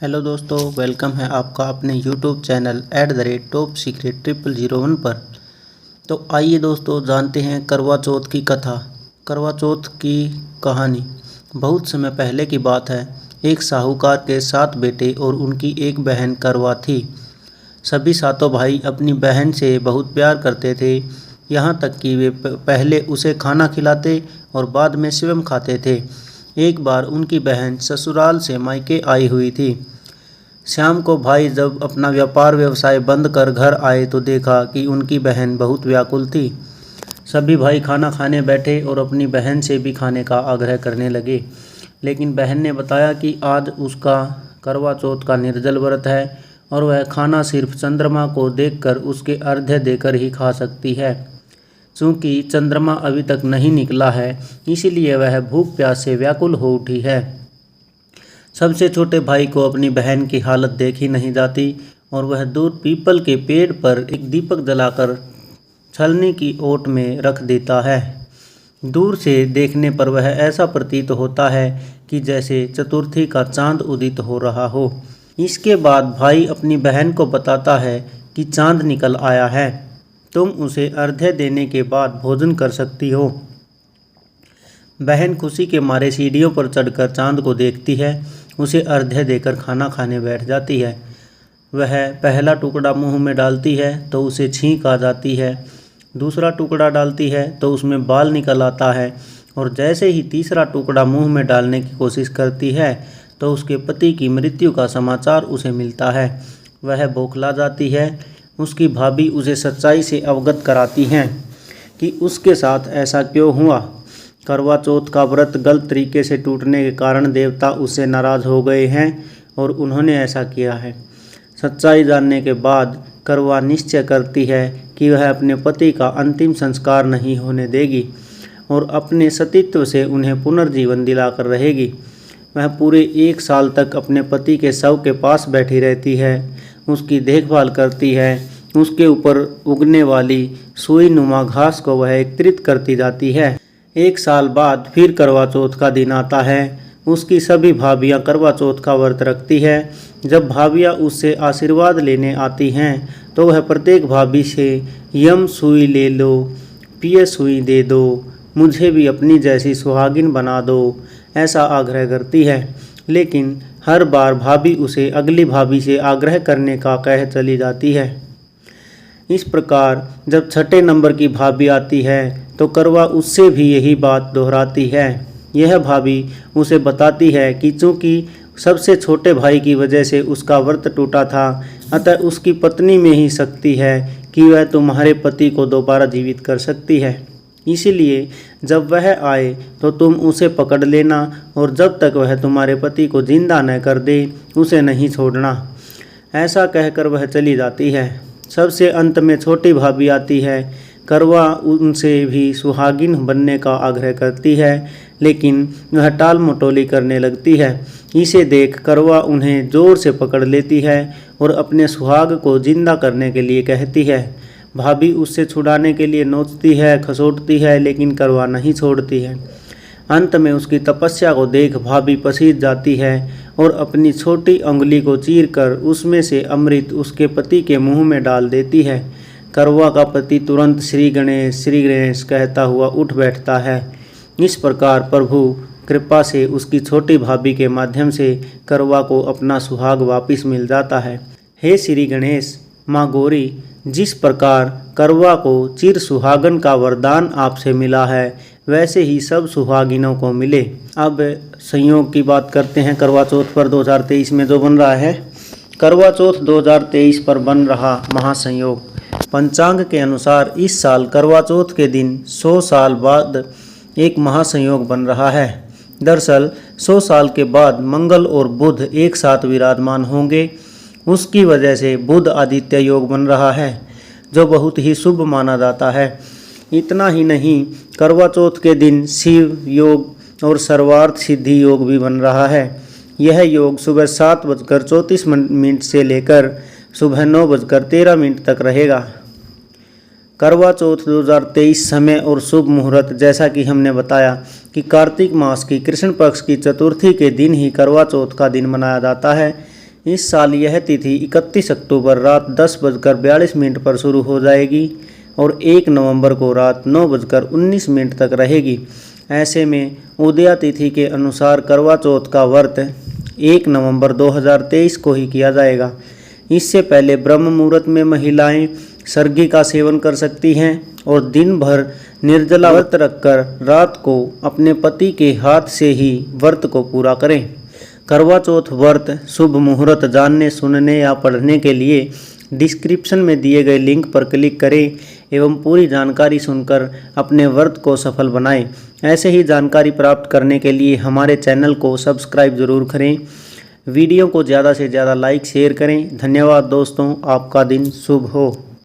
Hello दोस्तों, welcome है आपका अपने यूट्यूब चैनल @Top Secret 0001 पर। तो आइए दोस्तों जानते हैं करवा चौथ की कथा। करवा चौथ की कहानी बहुत समय पहले की बात है। एक साहूकार के 7 बेटे और उनकी एक बहन करवा थी। सभी सातों भाई अपनी बहन से बहुत प्यार करते थे, यहाँ तक कि वे पहले उसे खाना खिलाते और बाद में स्वयं खाते थे। एक बार उनकी बहन ससुराल से मायके आई हुई थी। शाम को भाई जब अपना व्यापार व्यवसाय बंद कर घर आए तो देखा कि उनकी बहन बहुत व्याकुल थी। सभी भाई खाना खाने बैठे और अपनी बहन से भी खाने का आग्रह करने लगे, लेकिन बहन ने बताया कि आज उसका करवा चौथ का निर्जल व्रत है और वह खाना सिर्फ चंद्रमा को देखकर उसके अर्घ्य देकर ही खा सकती है। चूँकि चंद्रमा अभी तक नहीं निकला है, इसीलिए वह भूख प्यास से व्याकुल हो उठी है। सबसे छोटे भाई को अपनी बहन की हालत देखी नहीं जाती और वह दूर पीपल के पेड़ पर एक दीपक जलाकर छलनी की ओट में रख देता है। दूर से देखने पर वह ऐसा प्रतीत होता है कि जैसे चतुर्थी का चांद उदित हो रहा हो। इसके बाद भाई अपनी बहन को बताता है कि चांद निकल आया है, तुम उसे अर्घ्य देने के बाद भोजन कर सकती हो। बहन खुशी के मारे सीढ़ियों पर चढ़कर चांद को देखती है, उसे अर्घ्य देकर खाना खाने बैठ जाती है। वह पहला टुकड़ा मुंह में डालती है तो उसे छींक आ जाती है, दूसरा टुकड़ा डालती है तो उसमें बाल निकल आता है और जैसे ही तीसरा टुकड़ा मुंह में डालने की कोशिश करती है तो उसके पति की मृत्यु का समाचार उसे मिलता है। वह बौखला जाती है। उसकी भाभी उसे सच्चाई से अवगत कराती हैं कि उसके साथ ऐसा क्यों हुआ। करवा चौथ का व्रत गलत तरीके से टूटने के कारण देवता उससे नाराज़ हो गए हैं और उन्होंने ऐसा किया है। सच्चाई जानने के बाद करवा निश्चय करती है कि वह अपने पति का अंतिम संस्कार नहीं होने देगी और अपने सतीत्व से उन्हें पुनर्जीवन दिलाकर रहेगी। वह पूरे 1 साल तक अपने पति के शव के पास बैठी रहती है, उसकी देखभाल करती है, उसके ऊपर उगने वाली सुई नुमा घास को वह एकत्रित करती जाती है। 1 साल बाद फिर करवा चौथ का दिन आता है। उसकी सभी भाभियाँ करवा चौथ का व्रत रखती है। जब भाभियाँ उससे आशीर्वाद लेने आती हैं तो वह प्रत्येक भाभी से यम सुई ले लो, पिय सुई दे दो, मुझे भी अपनी जैसी सुहागिन बना दो, ऐसा आग्रह करती है। लेकिन हर बार भाभी उसे अगली भाभी से आग्रह करने का कह चली जाती है। इस प्रकार जब छठे नंबर की भाभी आती है तो करवा उससे भी यही बात दोहराती है। यह भाभी उसे बताती है कि चूँकि सबसे छोटे भाई की वजह से उसका व्रत टूटा था, अतः उसकी पत्नी में ही शक्ति है कि वह तुम्हारे पति को दोबारा जीवित कर सकती है। इसीलिए जब वह आए तो तुम उसे पकड़ लेना और जब तक वह तुम्हारे पति को जिंदा न कर दे उसे नहीं छोड़ना। ऐसा कहकर वह चली जाती है। सबसे अंत में छोटी भाभी आती है। करवा उनसे भी सुहागिन बनने का आग्रह करती है, लेकिन वह टाल मटोली करने लगती है। इसे देख करवा उन्हें जोर से पकड़ लेती है और अपने सुहाग को जिंदा करने के लिए कहती है। भाभी उससे छुड़ाने के लिए नोचती है, खसोटती है, लेकिन करवा नहीं छोड़ती है। अंत में उसकी तपस्या को देख भाभी पसीज जाती है और अपनी छोटी उंगली को चीरकर उसमें से अमृत उसके पति के मुंह में डाल देती है। करवा का पति तुरंत श्री गणेश कहता हुआ उठ बैठता है। इस प्रकार प्रभु कृपा से उसकी छोटी भाभी के माध्यम से करवा को अपना सुहाग वापिस मिल जाता है। हे श्री गणेश, माँ गौरी, जिस प्रकार करवा को चिर सुहागन का वरदान आपसे मिला है वैसे ही सब सुहागिनों को मिले। अब संयोग की बात करते हैं। करवा चौथ पर 2023 में जो बन रहा है, करवा चौथ 2023 पर बन रहा महासंयोग। पंचांग के अनुसार इस साल करवा चौथ के दिन 100 साल बाद एक महासंयोग बन रहा है। दरअसल 100 साल के बाद मंगल और बुध एक साथ विराजमान होंगे। उसकी वजह से बुध आदित्य योग बन रहा है, जो बहुत ही शुभ माना जाता है। इतना ही नहीं, करवा चौथ के दिन शिव योग और सर्वार्थ सिद्धि योग भी बन रहा है। यह योग सुबह 7:34 से लेकर सुबह 9:13 तक रहेगा। करवा चौथ 2023 समय और शुभ मुहूर्त, जैसा कि हमने बताया कि कार्तिक मास की कृष्ण पक्ष की चतुर्थी के दिन ही करवा चौथ का दिन मनाया जाता है। इस साल यह तिथि 31 अक्टूबर रात 10:42 पर शुरू हो जाएगी और 1 नवंबर को रात 9:19 तक रहेगी। ऐसे में उदया तिथि के अनुसार करवा चौथ का व्रत 1 नवंबर 2023 को ही किया जाएगा। इससे पहले ब्रह्म मुहूर्त में महिलाएं सरगी का सेवन कर सकती हैं और दिन भर निर्जला व्रत रखकर रात को अपने पति के हाथ से ही व्रत को पूरा करें। करवा चौथ व्रत शुभ मुहूर्त जानने, सुनने या पढ़ने के लिए डिस्क्रिप्शन में दिए गए लिंक पर क्लिक करें एवं पूरी जानकारी सुनकर अपने व्रत को सफल बनाएं। ऐसे ही जानकारी प्राप्त करने के लिए हमारे चैनल को सब्सक्राइब जरूर करें। वीडियो को ज़्यादा से ज़्यादा लाइक शेयर करें। धन्यवाद दोस्तों, आपका दिन शुभ हो।